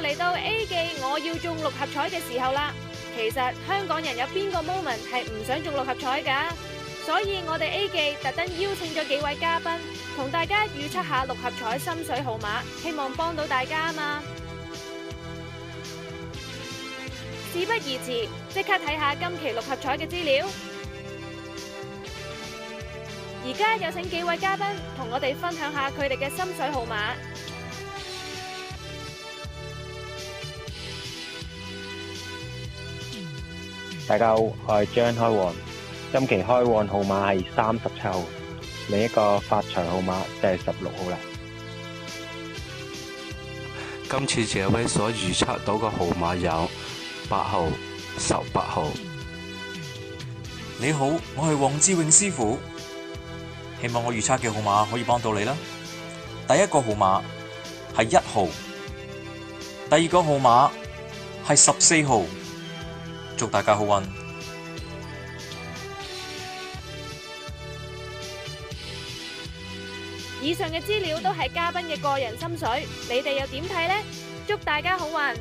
嚟到 A 記我要中六合彩嘅時候啦。其實香港人有邊個 moment 係唔想中六合彩㗎？所以我哋 A 記特登邀請咗幾位嘉賓，同大家預測下六合彩心水號碼，希望幫到大家啊嘛。事不宜遲，即刻睇下今期六合彩嘅資料。而家有請幾位嘉賓同我哋分享下佢哋嘅心水號碼。大家好，我係張開旺，今期開旺號碼係37號，另一個發財號碼就係16號啦。今次這位所預測到嘅號碼有8號、18號。你好，我係黃志永師傅，希望我預測嘅號碼可以幫到你啦。第一個號碼係1號，第二個號碼係14號。祝大家好運！以上嘅資料都係嘉賓嘅個人心水，你哋又點睇呢？祝大家好運！